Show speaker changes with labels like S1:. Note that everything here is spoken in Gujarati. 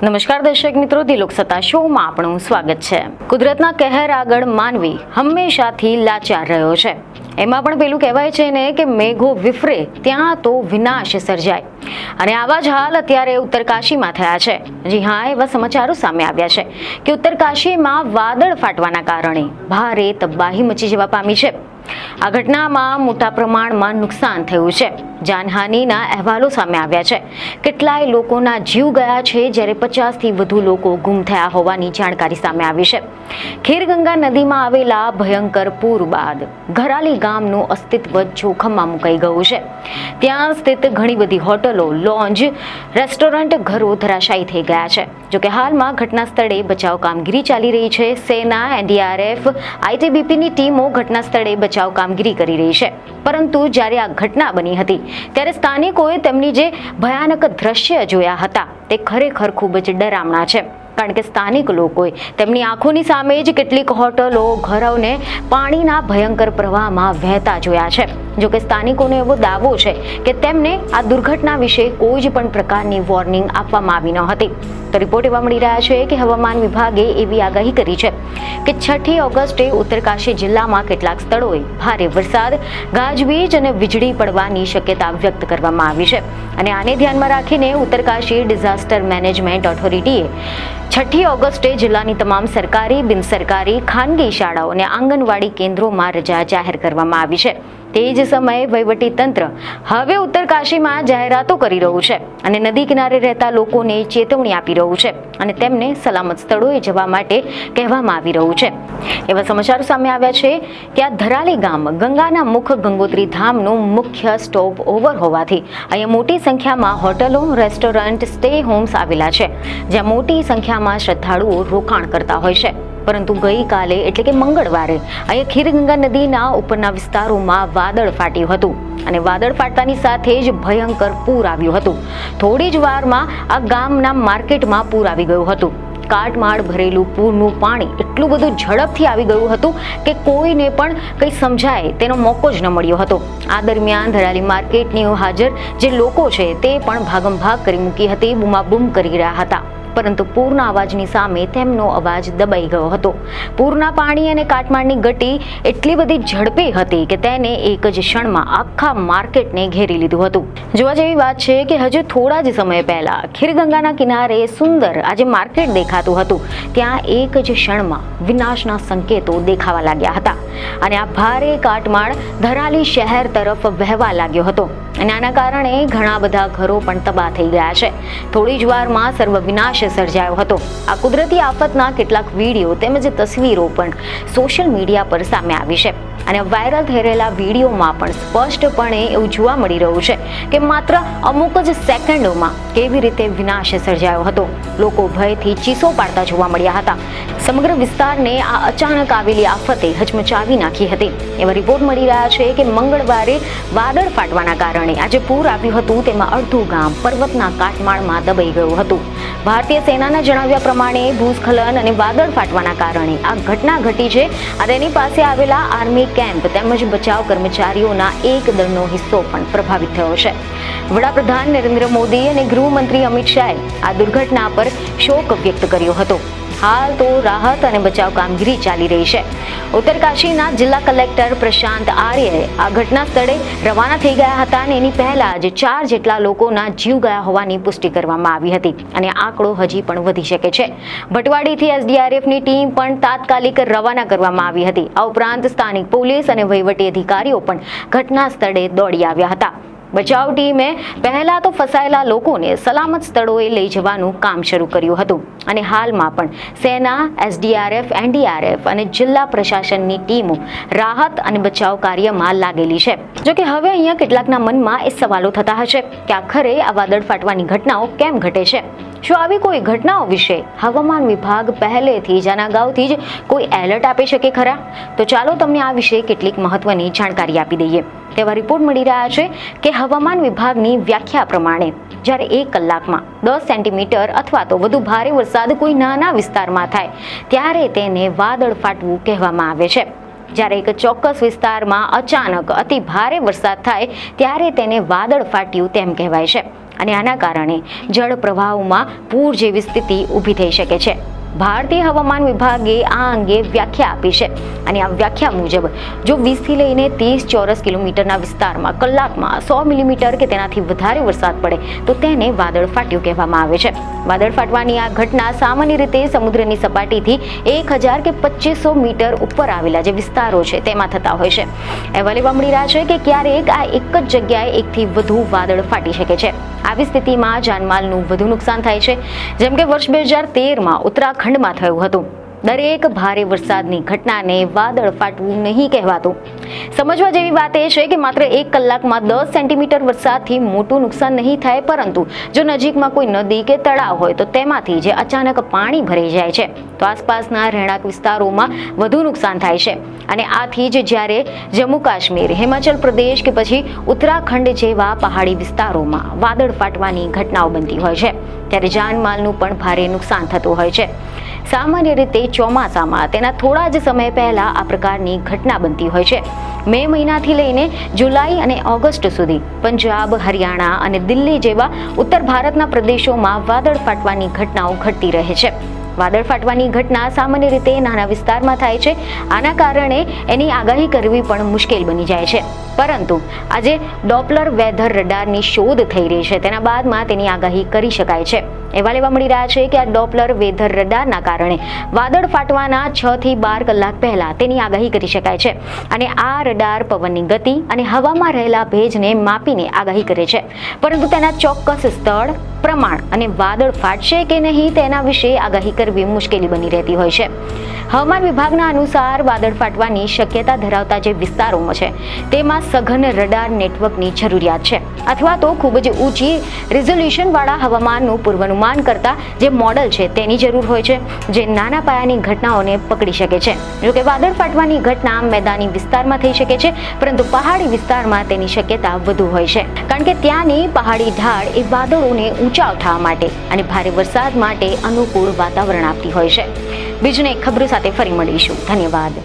S1: નમસ્કાર દર્શક મિત્રો, દિલોક સત્તા શોમાં આપણું સ્વાગત છે. કુદરતના કહેર આગળ માનવી હંમેશાથી લાચાર રહ્યો છે. એમાં પણ પેલું કહેવાય છે ને કે મેઘો વિફરે ત્યાં તો વિનાશ સર્જાય. અને આવા જ હાલ અત્યારે ઉત્તરકાશીમાં થયા છે. જી હા, એવા સમાચારો સામે આવ્યા છે કે ઉત્તરકાશીમાં વાદળ ફાટવાના કારણે ભારે તબાહી મચી જવા પામી છે. આ ઘટનામાં મોટા પ્રમાણમાં નુકસાન થયું છે. જાનહાનિના અહેવાલો સામે આવ્યા છે. કેટલાય લોકોના જીવ ગયા છે, જ્યારે 50થી વધુ લોકો ગુમ થયા હોવાની જાણકારી સામે આવી છે. ખીરગંગા નદીમાં આવેલા ભયંકર પૂર બાદ ઘરાલી ગામનું અસ્તિત્વ જોખમમાં મુકાઈ ગયું છે. ત્યાં સ્થિત ઘણી બધી હોટલો, લોન્જ, રેસ્ટોરન્ટ, ઘરો ધરાશાયી થઈ ગયા છે. જોકે હાલમાં ઘટના સ્થળે બચાવ કામગીરી ચાલી રહી છે. સેના, એનડીઆરએફ, આઈટીબીપીની ટીમો ઘટના સ્થળે બચાવ કામગીરી કરી રહી છે. પરંતુ જ્યારે આ ઘટના બની હતી ત્યારે સ્થાનિકોએ તેમની જે ભયાનક દ્રશ્ય જોયા હતા તે ખરેખર ખૂબ જ ડરામણા છે. કારણ કે સ્થાનિક લોકોએ તેમની આંખોની સામે જ કેટલીક હોટલો, ઘરોને પાણીના ભયંકર પ્રવાહમાં વહેતા જોયા છે. જોકે સ્થાનિકોનો એવો દાવો છે કે તેમને આ દુર્ઘટના વિશે કોઈ જ પણ પ્રકારની વોર્નિંગ આપવામાં આવી ન હતી. તો રિપોર્ટ એવા મળી રહ્યા છે કે હવામાન વિભાગે એવી આગાહી કરી છે કે 6મી ઓગસ્ટે ઉત્તરકાશી જિલ્લામાં કેટલાક સ્થળોએ ભારે વરસાદ, ગાજવીજ અને વીજળી પડવાની શક્યતા વ્યક્ત કરવામાં આવી છે. અને આને ધ્યાનમાં રાખીને ઉત્તરકાશી ડિઝાસ્ટર મેનેજમેન્ટ ઓથોરિટીએ 6મી ઓગસ્ટે જિલ્લાની તમામ સરકારી, બિનસરકારી, ખાનગી શાળાઓ અને આંગણવાડી કેન્દ્રોમાં રજા જાહેર કરવામાં આવી છે. તે જ સમયે વહીવટી તંત્ર હવે ઉત્તરકાશીમાં જાહેરાતો કરી રહ્યું છે અને નદી કિનારે રહેતા લોકોને ચેતવણી આપી રહ્યું છે અને તેમને સલામત સ્થળોએ જવા માટે કહેવામાં આવી રહ્યું છે. એવા સમાચારો સામે આવ્યા છે કે આ ધરાલી ગામ ગંગાના મુખ ગંગોત્રી ધામનું મુખ્ય સ્ટોપ ઓવર હોવાથી અહીંયા મોટી સંખ્યામાં હોટલો, રેસ્ટોરન્ટ, સ્ટે હોમ્સ આવેલા છે, જ્યાં મોટી સંખ્યામાં શ્રદ્ધાળુઓ રોકાણ કરતા હોય છે. પરંતુ ગઈકાલે એટલે કે મંગળવારે અહીંયા ખીરગંગા નદીના ઉપરના વિસ્તારોમાં વાદળ ફાટ્યું હતું અને વાદળ ફાટતાની સાથે જ ભયંકર પૂર આવ્યું હતું. થોડી જ વારમાં આ ગામના માર્કેટમાં પૂર આવી ગયું હતું. કાટમાળ ભરેલું પૂરનું પાણી એટલું બધું ઝડપથી આવી ગયું હતું કે કોઈને પણ કંઈ સમજાય તેનો મોકો જ ન મળ્યો હતો. આ દરમિયાન ધરાલી માર્કેટની હાજર જે લોકો છે તે પણ ભાગમભાગ કરી મૂકી હતી, બૂમાબૂમ કરી રહ્યા હતા. પરંતુ પૂરના અવાજની સામે તેમનો અવાજ દબાઈ ગયો હતો. પૂરના પાણી અને કાટમાળની ગતિ એટલી બધી ઝડપી હતી કે તેને એક જ ક્ષણમાં આખા માર્કેટને ઘેરી લીધું હતું. જોવા જેવી વાત છે કે હજુ થોડા જ સમય પહેલા ખીરગંગાના કિનારે સુંદર આજે માર્કેટ દેખાતું હતું, ત્યાં એક જ ક્ષણમાં વિનાશના સંકેતો દેખાવા લાગ્યા હતા અને આ ભારે કાટમાળ ધરાલી શહેર તરફ વહેવા લાગ્યો હતો અને આના કારણે ઘણા બધા ઘરો પણ તબાહ થઈ ગયા છે. થોડી જ વારમાં સર્વ વિનાશ સર્જાયો હતો. આ કુદરતી આફતના કેટલાક વિડીયો તેમજ તસવીરો પણ સોશિયલ મીડિયા પર સામે આવી છે અને વાયરલ થઈ રહેલા વિડીયોમાં પણ સ્પષ્ટપણે એવું જોવા મળી રહ્યું છે કે માત્ર અમુક જ સેકન્ડોમાં કેવી રીતે વિનાશ સર્જાયો હતો. લોકો ભયથી ચીસો પાડતા જોવા મળ્યા હતા. સમગ્ર વિસ્તારને આ અચાનક આવેલી આફતે હચમચાવી નાખી હતી. એવા રિપોર્ટ મળી રહ્યા છે કે મંગળવારે વાદળ ફાટવાના કારણે આજે પૂર આવ્યું હતું, તેમાં અડધું ગામ પર્વતના કાટમાળમાં દબાઈ ગયું હતું. ભારતીય સેનાના જણાવ્યા પ્રમાણે ભૂસ્ખલન અને વાદળ ફાટવાના કારણે આ ઘટના ઘટી છે. આ તેની પાસે આવેલા આર્મી કેમ્પ તેમજ બચાવ કર્મચારીઓના એક દળનો હિસ્સો પણ પ્રભાવિત થયો છે. વડાપ્રધાન નરેન્દ્ર મોદી અને ગૃહમંત્રી અમિત શાહે આ દુર્ઘટના પર શોક વ્યક્ત કર્યો હતો. હાલ તો રાહત અને બચાવ કામગીરી ચાલી રહી છે. ઉત્તરકાશીના જિલ્લા કલેક્ટર પ્રશાંત આર્યએ આ ઘટના સ્થળે રવાના થઈ ગયા હતા અને એની પહેલા જ 4 જેટલા લોકોના જીવ ગયા હોવાની પુષ્ટિ કરવામાં આવી હતી અને આંકડો હજી પણ વધી શકે છે. ભટવાડીથી એસડીઆરએફની ટીમ પણ તાત્કાલિક રવાના કરવામાં આવી હતી. આ ઉપરાંત સ્થાનિક પોલીસ અને વહીવટી અધિકારીઓ પણ ઘટના સ્થળે દોડી આવ્યા હતા. બચાવ ટીમે પહેલા તો ફસાયેલા લોકોને સલામત સ્થળોએ લઈ જવાનું કામ શરૂ કર્યું હતું અને હાલમાં પણ સેના, એસડીઆરએફ, એનડીઆરએફ અને જિલ્લા પ્રશાસનની ટીમો રાહત અને બચાવ કાર્યમાં લાગેલી છે. જોકે હવે અહીંયા કેટલાકના મનમાં એ સવાલો થતા હશે કે આખરે આ વાદળ ફાટવાની ઘટનાઓ કેમ ઘટે છે. શું આવી કોઈ ઘટનાઓ વિશે હવામાન વિભાગ પહેલેથી જ આના અગાઉથી જ કોઈ એલર્ટ આપી શકે ખરા? તો ચાલો તમને આ વિશે કેટલીક મહત્વની જાણકારી આપી દઈએ. તેવા રિપોર્ટ મળી રહ્યા છે કે હવામાન વિભાગની વ્યાખ્યા પ્રમાણે જ્યારે 1 કલાકમાં 10 સેન્ટીમીટર અથવા તો વધુ ભારે વરસાદ કોઈ નાના વિસ્તારમાં થાય ત્યારે તેને વાદળ ફાટવું કહેવામાં આવે છે. જ્યારે એક ચોક્કસ વિસ્તારમાં અચાનક અતિ ભારે વરસાદ થાય ત્યારે તેને વાદળ ફાટ્યું તેમ કહેવાય છે. અને આના કારણે જળ પ્રવાહોમાં પૂર જેવી સ્થિતિ ઊભી થઈ શકે છે. ભારતીય હવામાન વિભાગે આ અંગે વ્યાખ્યા આપી છે અને આ વ્યાખ્યા મુજબ જો 20થી લઈને 30 ચોરસ કિલોમીટરના વિસ્તારમાં કલાકમાં 100 મિલીમીટર કે તેનાથી વધારે વરસાદ પડે તો તેને વાદળ ફાટ્યું કહેવામાં આવે છે. વાદળ ફાટવાની આ ઘટના સામાન્ય રીતે સમુદ્રની સપાટીથી 1000 કે 2500 મીટર ઉપર આવેલા જે વિસ્તારો છે તેમાં થતા હોય છે. અહેવાલ એવા મળી રહ્યા છે કે ક્યારેક આ એક જ જગ્યાએ એકથી વધુ વાદળ ફાટી શકે છે. આવી સ્થિતિમાં જાનમાલનું વધુ નુકસાન થાય છે, જેમ કે વર્ષ 2013માં ઉત્તરાખંડમાં થયું હતું. દરેક ભારે વરસાદની ઘટનાને વાદળ ફાટવું નહીં કહેવાતું. સમજવા જેવી વાત એ છે કે માત્ર 1 કલાકમાં 10 સેન્ટીમીટર વરસાદથી મોટું નુકસાન નહીં થાય, પરંતુ જો નજીકમાં કોઈ નદી કે તળાવ હોય તો તેમાંથી જે અચાનક પાણી ભરાઈ જાય છે તો આસપાસના રહેણાંક વિસ્તારોમાં વધુ નુકસાન થાય છે. અને આથી જ જ્યારે જમ્મુ કાશ્મીર, હિમાચલ પ્રદેશ કે પછી ઉત્તરાખંડ જેવા પહાડી વિસ્તારોમાં વાદળ ફાટવાની ઘટનાઓ બનતી હોય છે ત્યારે જાનમાલનું પણ ભારે નુકસાન થતું હોય છે. સામાન્ય રીતે ચોમાસામાં તેના થોડા જ સમય પહેલા આ પ્રકારની ઘટના બનતી હોય છે. મે મહિનાથી લઈને જુલાઈ અને ઓગસ્ટ સુધી પંજાબ, હરિયાણા અને દિલ્હી જેવા ઉત્તર ભારતના પ્રદેશોમાં વાદળ ફાટવાની ઘટનાઓ ઘટતી રહે છે. વાદળ ફાટવાની ઘટના સામાન્ય રીતે નાના વિસ્તારમાં થાય છે. આના કારણે એની આગાહી કરવી પણ મુશ્કેલ બની જાય છે. પરંતુ આજે ડોપલર વેધર રડારની શોધ થઈ રહી છે, તેના બાદમાં તેની આગાહી કરી શકાય છે. અહેવાલ એવા મળી રહ્યા છે કે આ ડોપલર વેધર રડારના કારણે વાદળ ફાટવાના 6 થી 12 કલાક પહેલા તેની આગાહી કરી શકાય છે. અને આ રડાર પવનની ગતિ અને હવામાં રહેલા ભેજને માપીને આગાહી કરે છે, પરંતુ તેના ચોક્કસ સ્થળ, પ્રમાણ અને વાદળ ફાટશે કે નહીં તેના વિશે આગાહી કરવી મુશ્કેલી બની રહેતી હોય છે. હવામાન વિભાગના અનુસાર વાદળ ફાટવાની શક્યતા ધરાવતા જે વિસ્તારોમાં છે તેમાં સઘન રડાર નેટવર્કની જરૂરિયાત છે, અથવા તો ખૂબ જ ઊંચી રિઝોલ્યુશન વાળા હવામાનનું પૂર્વાનુમાન કરતા જે મોડલ છે તેની જરૂર હોય છે, જે નાના પાયાની ઘટનાઓને પકડી શકે છે. જોકે વાદળ ફાટવાની ઘટના મેદાની વિસ્તારમાં થઈ શકે છે, પરંતુ પહાડી વિસ્તારમાં તેની શક્યતા વધુ હોય છે, કારણ કે ત્યાંની પહાડી ઢાળ એ વાદળોને ઊંચા ઉઠાવવા માટે અને ભારે વરસાદ માટે અનુકૂળ વાતાવરણ આપતી હોય છે. બીજને ખબરો સાથે ફરી મળીશું. ધન્યવાદ.